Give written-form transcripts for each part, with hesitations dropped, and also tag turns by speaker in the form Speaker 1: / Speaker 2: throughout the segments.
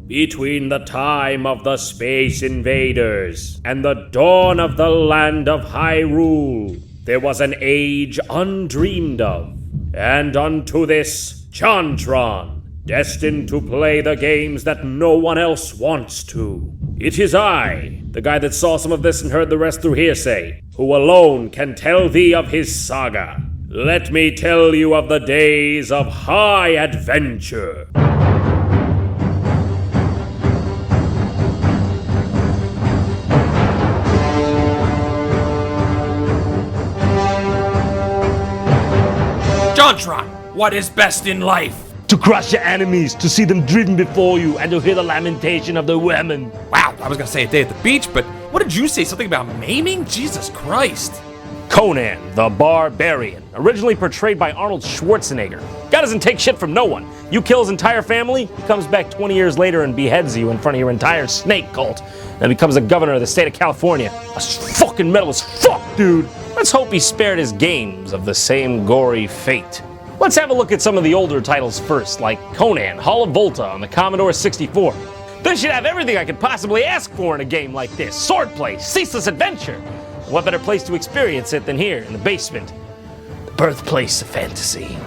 Speaker 1: Between the time of the Space Invaders and the dawn of the land of Hyrule, there was an age undreamed of. And unto this, JonTron, destined to play the games that no one else wants to. It is I, the guy that saw some of this and heard the rest through hearsay, who alone can tell thee of his saga. Let me tell you of the days of high adventure.
Speaker 2: JonTron, what is best in life?
Speaker 3: To crush your enemies, to see them driven before you, and to hear the lamentation of the women.
Speaker 2: Wow, I was gonna say a day at the beach, but what did you say? Something about maiming? Jesus Christ.
Speaker 3: Conan the Barbarian, originally portrayed by Arnold Schwarzenegger. Guy doesn't take shit from no one. You kill his entire family, he comes back 20 years later and beheads you in front of your entire snake cult, and becomes the governor of the state of California. That's fucking metal as fuck, dude. Let's hope he spared his games of the same gory fate. Let's have a look at some of the older titles first, like Conan, Hall of Volta on the Commodore 64. This should have everything I could possibly ask for in a game like this. Swordplay, ceaseless adventure. What better place to experience it than here in the basement? The birthplace of fantasy.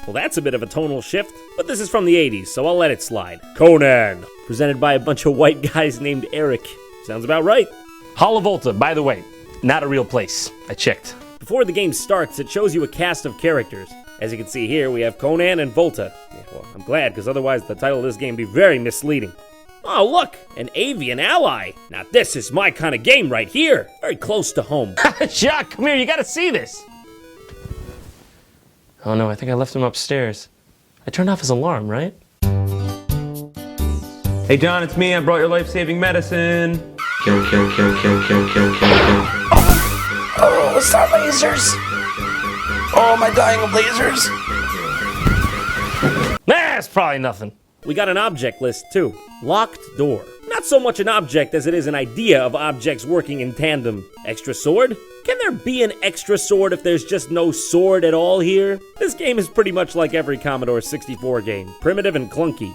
Speaker 1: Well, that's a bit of a tonal shift, but this is from the 80s, so I'll let it slide. Conan, presented by a bunch of white guys named Eric. Sounds about right.
Speaker 3: Hall of Volta, by the way, not a real place. I checked.
Speaker 1: Before the game starts, it shows you a cast of characters. As you can see here, we have Conan and Volta. Yeah, well, I'm glad, because otherwise the title of this game would be very misleading. Oh, look, an avian ally. Now this is my kind of game right here. Very close to home.
Speaker 3: Jacques, come here, you gotta see this. Oh no, I think I left him upstairs. I turned off his alarm, right?
Speaker 4: Hey John, it's me. I brought your life-saving medicine.
Speaker 5: Kill, kill, kill, kill, kill, kill, kill, kill.
Speaker 6: Oh, star lasers! Oh, am I dying of lasers?
Speaker 3: That's probably nothing.
Speaker 1: We got an object list too. Locked door. Not so much an object as it is an idea of objects working in tandem. Extra sword? Can there be an extra sword if there's just no sword at all here? This game is pretty much like every Commodore 64 game. Primitive and clunky.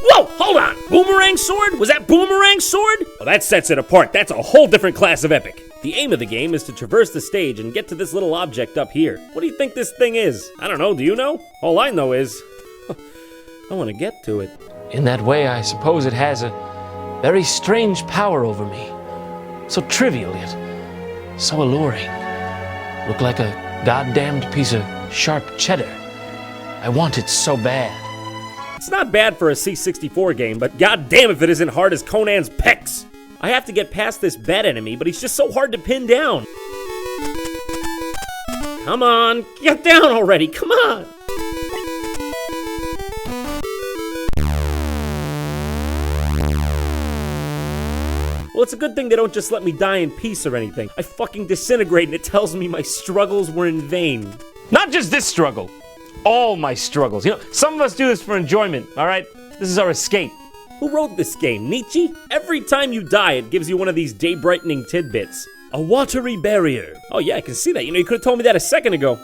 Speaker 1: Whoa, hold on! Boomerang sword? Was that boomerang sword? Well, that sets it apart. That's a whole different class of epic. The aim of the game is to traverse the stage and get to this little object up here. What do you think this thing is? I don't know, do you know? All I know is, I want to get to it.
Speaker 3: In that way, I suppose it has a very strange power over me. So trivial yet so alluring. Look like a goddamned piece of sharp cheddar. I want it so bad.
Speaker 1: It's not bad for a C64 game, but goddamn if it isn't hard as Conan's pecs. I have to get past this bad enemy, but he's just so hard to pin down. Come on, get down already, come on! Well, it's a good thing they don't just let me die in peace or anything. I fucking disintegrate and it tells me my struggles were in vain.
Speaker 3: Not just this struggle. All my struggles. You know, some of us do this for enjoyment, all right? This is our escape.
Speaker 1: Who wrote this game, Nietzsche? Every time you die, it gives you one of these day-brightening tidbits. A watery barrier. Oh yeah, I can see that. You know, you could have told me that a second ago.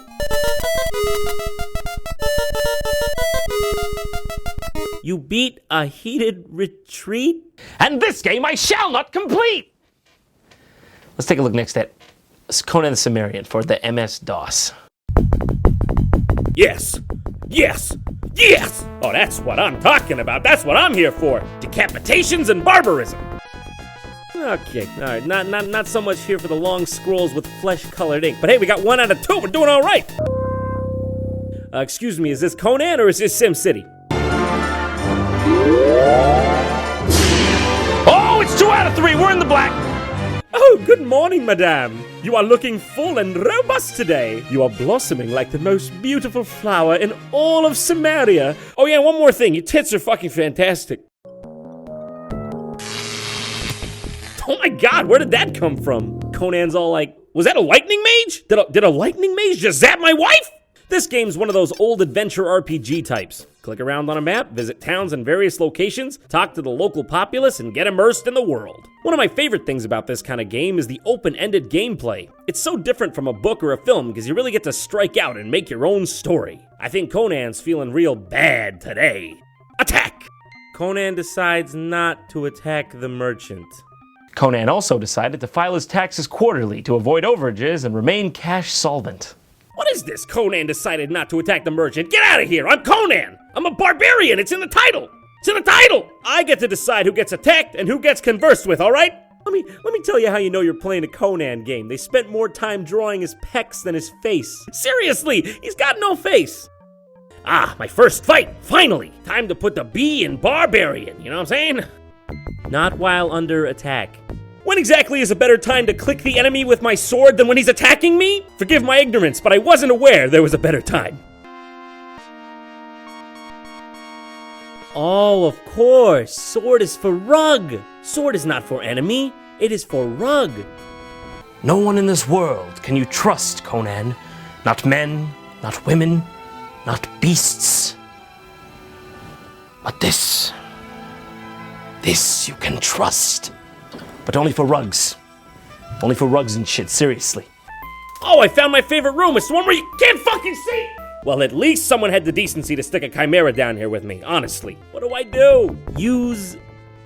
Speaker 1: You beat a heated retreat?
Speaker 3: And this game I shall not complete! Let's take a look next at Conan the Barbarian for the MS-DOS.
Speaker 1: Yes! Yes! Yes! Oh, that's what I'm talking about. That's what I'm here for. Decapitations and barbarism. Okay, all right. Not so much here for the long scrolls with flesh-colored ink. But hey, we got 1 out of 2. We're doing all right. Excuse me, is this Conan or is this SimCity?
Speaker 3: Oh, it's 2 out of 3. We're in the black.
Speaker 1: Oh, good morning, madame. You are looking full and robust today. You are blossoming like the most beautiful flower in all of Samaria. Oh yeah, one more thing. Your tits are fucking fantastic. Oh my god, where did that come from? Conan's all like, was that a lightning mage? Did a lightning mage just zap my wife? This game's one of those old adventure RPG types. Click around on a map, visit towns in various locations, talk to the local populace, and get immersed in the world. One of my favorite things about this kind of game is the open-ended gameplay. It's so different from a book or a film because you really get to strike out and make your own story. I think Conan's feeling real bad today. Attack! Conan decides not to attack the merchant.
Speaker 3: Conan also decided to file his taxes quarterly to avoid overages and remain cash solvent.
Speaker 1: What is this? Conan decided not to attack the merchant. Get out of here! I'm Conan! I'm a barbarian! It's in the title! It's in the title! I get to decide who gets attacked and who gets conversed with, alright? Let me tell you how you know you're playing a Conan game. They spent more time drawing his pecs than his face. Seriously, he's got no face. Ah, my first fight, finally! Time to put the B in barbarian, you know what I'm saying? Not while under attack. When exactly is a better time to click the enemy with my sword than when he's attacking me? Forgive my ignorance, but I wasn't aware there was a better time. Oh, of course. Sword is for rug. Sword is not for enemy. It is for rug.
Speaker 3: No one in this world can you trust, Conan. Not men, not women, not beasts. But this you can trust. But only for rugs. Only for rugs and shit, seriously.
Speaker 1: Oh, I found my favorite room. It's the one where you can't fucking see. Well, at least someone had the decency to stick a chimera down here with me, honestly. What do? Use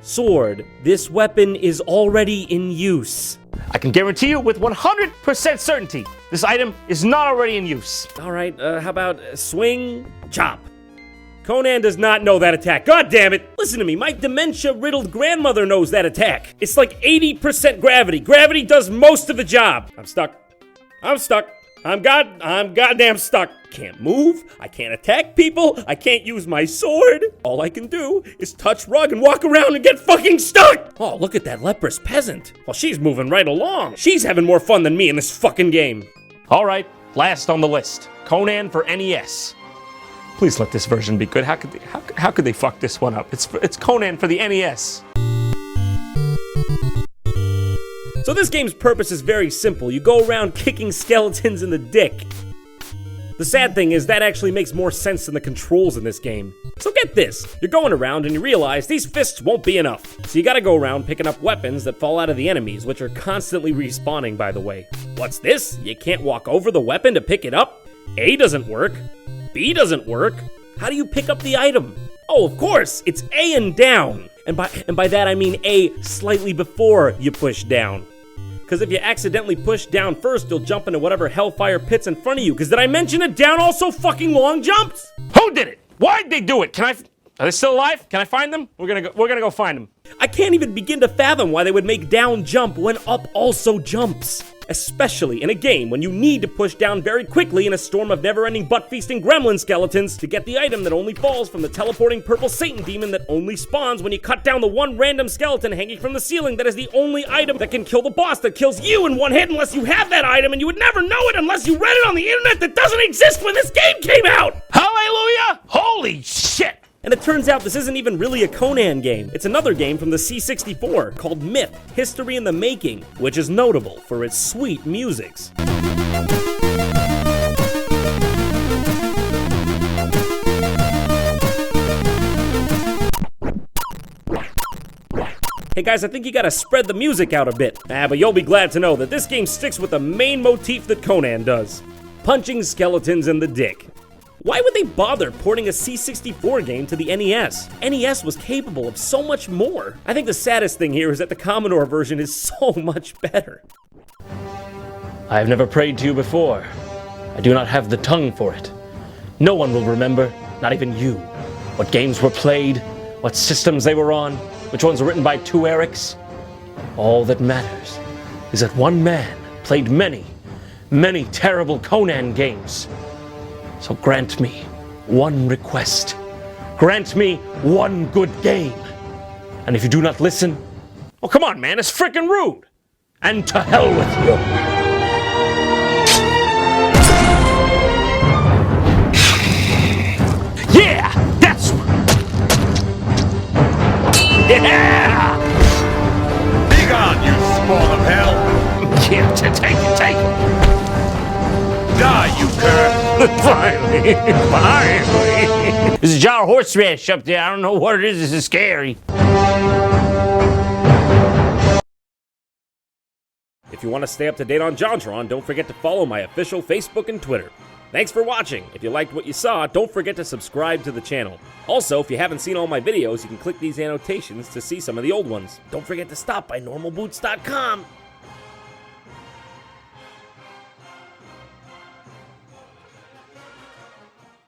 Speaker 1: sword. This weapon is already in use.
Speaker 3: I can guarantee you with 100% certainty, this item is not already in use.
Speaker 1: All right, how about swing, chop? Conan does not know that attack. God damn it! Listen to me, my dementia-riddled grandmother knows that attack. It's like 80% gravity. Gravity does most of the job. I'm stuck. I'm goddamn stuck. Can't move. I can't attack people. I can't use my sword. All I can do is touch rug and walk around and get fucking stuck. Oh, look at that leprous peasant. Well, she's moving right along. She's having more fun than me in this fucking game.
Speaker 3: All right, last on the list, Conan for NES. Please let this version be good. How could they fuck this one up? It's Conan for the NES.
Speaker 1: So this game's purpose is very simple. You go around kicking skeletons in the dick. The sad thing is that actually makes more sense than the controls in this game. So get this, you're going around and you realize these fists won't be enough. So you gotta go around picking up weapons that fall out of the enemies, which are constantly respawning, by the way. What's this? You can't walk over the weapon to pick it up? A doesn't work. B doesn't work. How do you pick up the item? Oh, of course, it's A and down. And by that I mean A slightly before you push down. Because if you accidentally push down first, you'll jump into whatever hellfire pit's in front of you. Because did I mention that down also fucking long jumps?
Speaker 3: Who did it? Why'd they do it? Are they still alive? Can I find them? We're gonna go find them.
Speaker 1: I can't even begin to fathom why they would make down jump when up also jumps. Especially in a game when you need to push down very quickly in a storm of never-ending butt-feasting gremlin skeletons to get the item that only falls from the teleporting purple Satan demon that only spawns when you cut down the one random skeleton hanging from the ceiling that is the only item that can kill the boss that kills you in one hit unless you have that item, and you would never know it unless you read it on the internet that doesn't exist when this game came out!
Speaker 3: Hallelujah! Holy shit!
Speaker 1: And it turns out this isn't even really a Conan game. It's another game from the C64 called Myth, History in the Making, which is notable for its sweet musics. Hey guys, I think you gotta spread the music out a bit. But you'll be glad to know that this game sticks with the main motif that Conan does. Punching skeletons in the dick. Why would they bother porting a C64 game to the NES? NES was capable of so much more. I think the saddest thing here is that the Commodore version is so much better.
Speaker 3: I have never prayed to you before. I do not have the tongue for it. No one will remember, not even you, what games were played, what systems they were on, which ones were written by two Erics. All that matters is that one man played many, many terrible Conan games. So grant me one request. Grant me one good game. And if you do not listen, well, come on, man, it's frickin' rude. And to hell with you. Yeah, that's yeah.
Speaker 2: Be gone, you spawn of hell!
Speaker 3: Yeah, take it.
Speaker 2: Die, you cur!
Speaker 3: Finally. There's a jar of horseradish up there. I don't know what it is. This is scary.
Speaker 1: If you want to stay up to date on JonTron, don't forget to follow my official Facebook and Twitter. Thanks for watching. If you liked what you saw, don't forget to subscribe to the channel. Also, if you haven't seen all my videos, you can click these annotations to see some of the old ones. Don't forget to stop by normalboots.com.